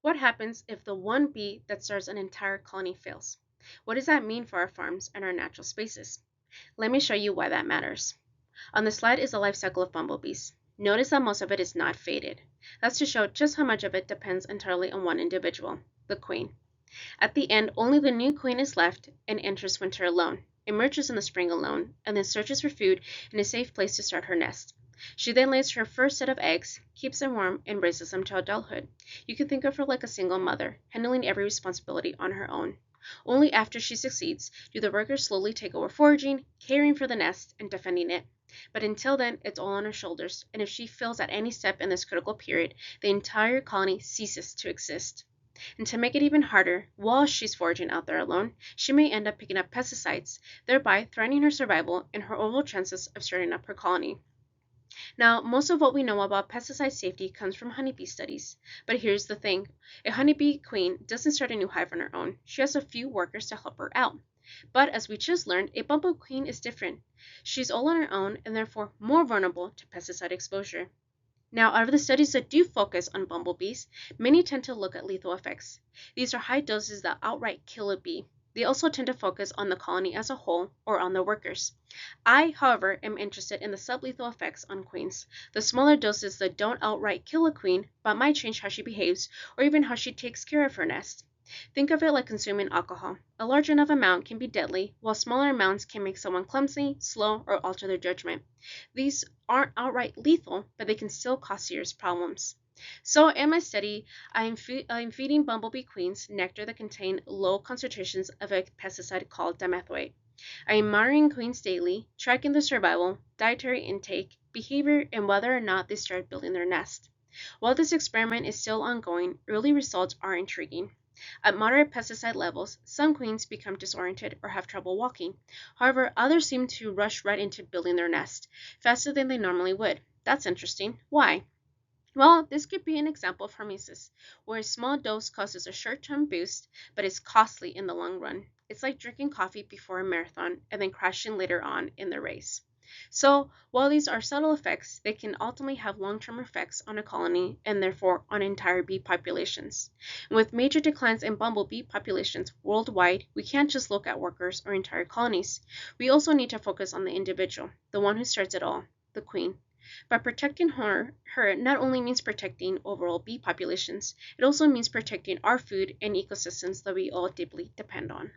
What happens if the one bee that starts an entire colony fails? What does that mean for our farms and our natural spaces? Let me show you why that matters. On the slide is the life cycle of bumblebees. Notice that most of it is not faded. That's to show just how much of it depends entirely on one individual, the queen. At the end, only the new queen is left and enters winter alone, emerges in the spring alone, and then searches for food and a safe place to start her nest. She then lays her first set of eggs, keeps them warm, and raises them to adulthood. You can think of her like a single mother, handling every responsibility on her own. Only after she succeeds do the workers slowly take over foraging, caring for the nest, and defending it. But until then, it's all on her shoulders, and if she fails at any step in this critical period, the entire colony ceases to exist. And to make it even harder, while she's foraging out there alone, she may end up picking up pesticides, thereby threatening her survival and her overall chances of starting up her colony. Now, most of what we know about pesticide safety comes from honeybee studies. But here's the thing. A honeybee queen doesn't start a new hive on her own. She has a few workers to help her out. But as we just learned, a bumblebee queen is different. She's all on her own and therefore more vulnerable to pesticide exposure. Now, out of the studies that do focus on bumblebees, many tend to look at lethal effects. These are high doses that outright kill a bee. They also tend to focus on the colony as a whole or on the workers. I, however, am interested in the sublethal effects on queens, the smaller doses that don't outright kill a queen but might change how she behaves or even how she takes care of her nest. Think of it like consuming alcohol. A large enough amount can be deadly, while smaller amounts can make someone clumsy, slow, or alter their judgment. These aren't outright lethal, but they can still cause serious problems. So in my study, I'm feeding bumblebee queens nectar that contain low concentrations of a pesticide called dimethoate. I am monitoring queens daily, tracking their survival, dietary intake, behavior, and whether or not they start building their nest. While this experiment is still ongoing, early results are intriguing. At moderate pesticide levels, some queens become disoriented or have trouble walking. However, others seem to rush right into building their nest, faster than they normally would. That's interesting. Why? Well, this could be an example of hormesis, where a small dose causes a short-term boost, but is costly in the long run. It's like drinking coffee before a marathon and then crashing later on in the race. So, while these are subtle effects, they can ultimately have long-term effects on a colony and therefore on entire bee populations. And with major declines in bumblebee populations worldwide, we can't just look at workers or entire colonies. We also need to focus on the individual, the one who starts it all, the queen. By protecting her not only means protecting overall bee populations, it also means protecting our food and ecosystems that we all deeply depend on.